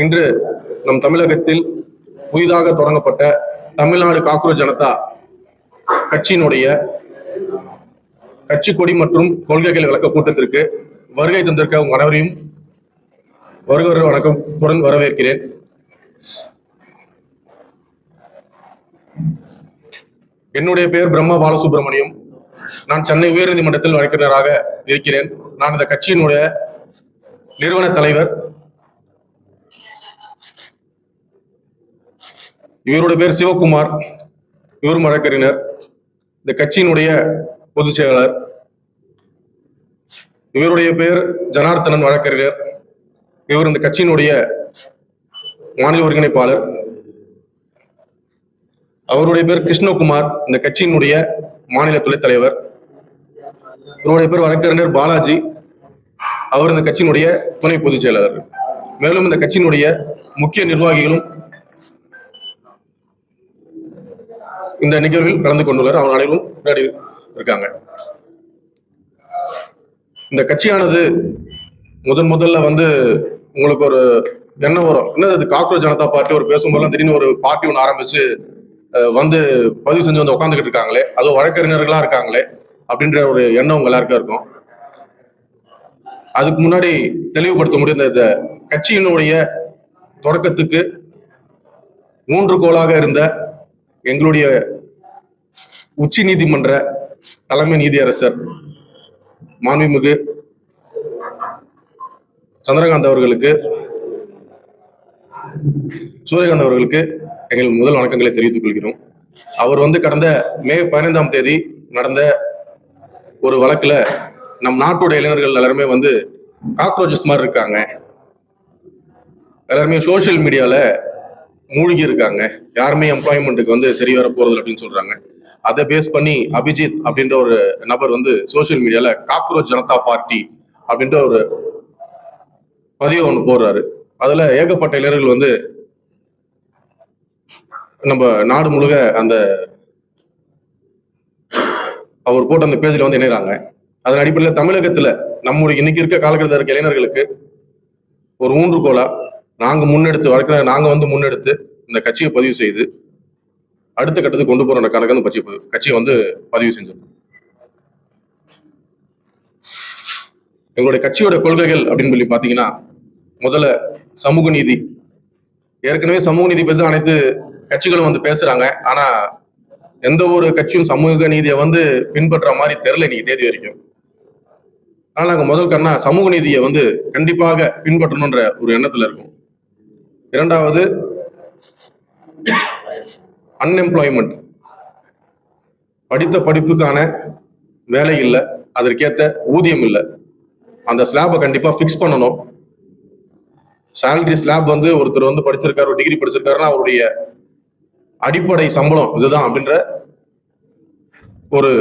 இன்று நம் தமிழகத்தில் புதிதாக தொடங்கப்பட்ட தமிழ்நாடு காக்ரோச் ஜனதா கட்சியினுடைய கட்சி கொடி மற்றும் கொள்கைகள் விளக்க கூட்டத்திற்கு வருகை தந்திருக்க உங்கள் அனைவரையும் வருகிற வணக்கத்துடன் வரவேற்கிறேன். என்னுடைய பெயர் பிரம்மா பாலசுப்ரமணியம். நான் சென்னை உயர்நீதிமன்றத்தில் வழக்கறிஞராக இருக்கிறேன். நான் இந்த கட்சியினுடைய நிறுவன தலைவர். இவருடைய பேர் சிவகுமார், இவரும் வழக்கறிஞர். இந்த கட்சியினுடைய பொதுச் செயலாளர். இவருடைய பேர் ஜனார்த்தனன், வழக்கறிஞர். இவர் இந்த கட்சியினுடைய மாநில ஒருங்கிணைப்பாளர். அவருடைய பேர் கிருஷ்ணகுமார், இந்த கட்சியினுடைய மாநில துணைத் தலைவர். இவருடைய பேர் வழக்கறிஞர் பாலாஜி, அவர் இந்த கட்சியினுடைய துணை பொதுச் செயலாளர். மேலும் இந்த கட்சியினுடைய முக்கிய நிர்வாகிகளும் இந்த நிகழ்வில் கலந்து கொண்டுள்ளார். அவர் அனைவரும் இருக்காங்க. இந்த கட்சியானது முதல்ல உங்களுக்கு ஒரு எண்ணம் வரும், என்னது காக்ரோச் ஜனதா பார்ட்டி ஒரு பேசும்போதெல்லாம் திடீர்னு ஒரு பார்ட்டி ஒன்று ஆரம்பிச்சு பதிவு செஞ்சு உட்காந்துக்கிட்டு இருக்காங்களே, அதுவும் வழக்கறிஞர்களா இருக்காங்களே அப்படின்ற ஒரு எண்ணம் உங்க எல்லாருக்கும் இருக்கும். அதுக்கு முன்னாடி தெளிவுபடுத்த முடியும், இந்த கட்சியினுடைய தொடக்கத்துக்கு 3 கோளாக இருந்த எங்களுடைய உச்ச நீதிமன்ற தலைமை நீதியரசர் மாண்புமிகு சந்திரகாந்த் அவர்களுக்கு, சூரியகாந்த் அவர்களுக்கு எங்கள் முதல் வணக்கங்களை தெரிவித்துக் கொள்கிறோம். அவர் கடந்த மே 15ஆம் தேதி நடந்த ஒரு வழக்குல நம் நாட்டுடைய இளைஞர்கள் எல்லாருமே காக்ரோச்சஸ் மாதிரி இருக்காங்க, எல்லாருமே சோசியல் மீடியால மூழ்கி இருக்காங்க, யாருமே எம்ப்ளாய்மெண்ட்டுக்கு சரி வர போறது அப்படின்னு சொல்றாங்க. அதை பேஸ் பண்ணி அபிஜித் அப்படின்ற ஒரு நபர் சோசியல் மீடியால காக்ரோச் ஜனதா பார்ட்டி அப்படின்ற ஒரு பதிவு ஒன்று போடுறாரு. அதுல ஏகப்பட்ட இளைஞர்கள் நம்ம நாடு முழுக்க அந்த அவர் போட்ட அந்த பேஜ்ல இணைகிறாங்க. அதன் அடிப்படையில் தமிழகத்துல நம்முடைய இன்னைக்கு இருக்க காலகட்டத்தில் இருக்க இளைஞர்களுக்கு ஒரு 3 கோளா நாங்க முன்னெடுத்து இந்த கட்சியை பதிவு செய்து அடுத்த கட்டத்துக்கு கொண்டு போற கணக்கு கட்சியை பதிவு செஞ்சிருக்கோம். எங்களுடைய கட்சியோட கொள்கைகள் அப்படின்னு சொல்லி பாத்தீங்கன்னா, முதல்ல சமூக நீதி. ஏற்கனவே சமூக நீதி பத்தி அனைத்து கட்சிகளும் பேசுறாங்க. ஆனா எந்த ஒரு கட்சியும் சமூக நீதியை பின்பற்ற மாதிரி தெரியல நீங்க தேதி வரைக்கும். ஆனா நாங்க முதல் சமூக நீதியை கண்டிப்பாக பின்பற்றணும்ன்ற ஒரு எண்ணத்துல இருக்கும். இரண்டாவது அன்எம்ப்ளாய்மெண்ட், படித்த படிப்புக்கான வேலை இல்லை, அதற்கேற்ற ஊதியம் இல்லை, அந்த ஸ்லாபை கண்டிப்பா ஃபிக்ஸ் பண்ணணும். சேலரி ஸ்லாப் ஒருத்தர் படிச்சிருக்காரு, ஒரு டிகிரி படிச்சிருக்காருன்னா அவருடைய அடிப்படை சம்பளம் இதுதான் அப்படின்ற ஒரு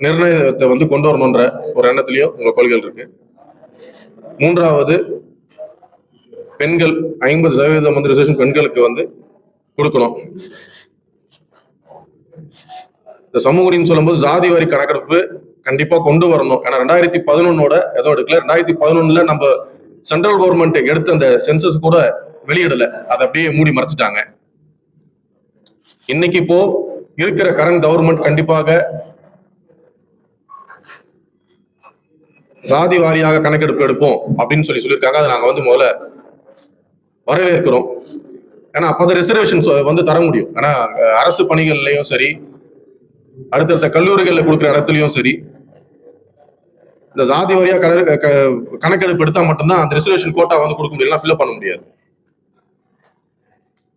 நிர்ணயத்தை கொண்டு வரணும்ன்ற ஒரு எண்ணத்திலையும் உங்க கொள்கைகள் இருக்கு. மூன்றாவது பெண்கள் 50% ரிசர்வேஷன் பெண்களுக்கு கொடுக்கணும். இந்த சமூக நீதினு சொல்லும்போது ஜாதி வாரி கணக்கெடுப்பு கண்டிப்பா கொண்டு வரணும். ஏன்னா 2011 ஏதோ எடுக்கல, 2011 நம்ம சென்ட்ரல் கவர்மெண்ட் எடுத்த அந்த சென்சஸ் கூட வெளியிடல, அதை அப்படியே மூடி மறைச்சிட்டாங்க. இன்னைக்கு இப்போ இருக்கிற கரண்ட் கவர்மெண்ட் கண்டிப்பாக ஜாதி வாரியாக கணக்கெடுப்பு எடுப்போம் அப்படின்னு சொல்லியிருக்காங்க. அதை நாங்க முதல்ல வரவேற்கிறோம். ஏன்னா அப்பதான் ரிசர்வேஷன் தர முடியும். ஏன்னா அரசு பணிகள்லயும் சரி, அடுத்தடுத்த கல்லூரிகள்ல கொடுக்குற இடத்துலயும் சரி, இந்த ஜாதி வாரியா கணக்கெடுப்பு எடுத்தா மட்டும்தான் அந்த ரிசர்வேஷன் கோட்டா கொடுக்க முடியும், ஃபில்அப் பண்ண முடியாது.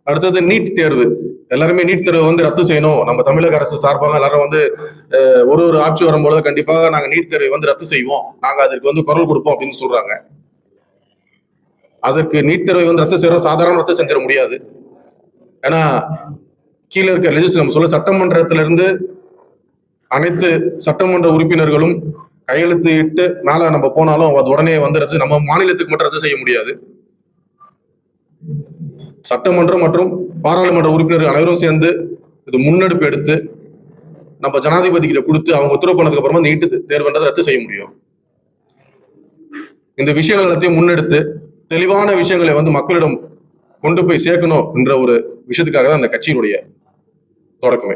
அடுத்தது நீட் தேர்வு. எல்லாருமே நீட் தேர்வு ரத்து செய்யணும். நம்ம தமிழக அரசு சார்பாக எல்லாரும் ஒரு ஆட்சி வரும்போது கண்டிப்பாக நாங்க நீட் தேர்வை ரத்து செய்வோம், நாங்க அதற்கு குரல் கொடுப்போம் அப்படின்னு சொல்றாங்க. அதற்கு நீட் தேர்வை ரத்து செய்யறோம், சாதாரண ரத்து செஞ்சிட முடியாது. ஏன்னா கீழே இருக்க லெஜிஸ்லேச்சர் நம்ம சொல்ல சட்டமன்றத்திலிருந்து அனைத்து சட்டமன்ற உறுப்பினர்களும் கையெழுத்து இட்டு மேல நம்ம போனாலும் அது உடனே ரத்து, நம்ம மாநிலத்துக்கு மட்டும் ரத்து செய்ய முடியாது. சட்டமன்றம் மற்றும் பாராளுமன்ற உறுப்பினர்கள் அனைவரும் சேர்ந்து இது முன்னெடுப்பு எடுத்து நம்ம ஜனாதிபதி கிட்ட கொடுத்து அவங்க உத்தரவு பண்ணதுக்கு அப்புறமா நீட்டு தேர்வுன்றதை ரத்து செய்ய முடியும். இந்த விஷயங்கள் எல்லாத்தையும் முன்னெடுத்து தெளிவான விஷயங்களை வந்து மக்களிடம் கொண்டு போய் சேர்க்கணும் என்ற ஒரு விஷயத்துக்காக தான் அந்த கட்சியினுடைய தொடக்கமே.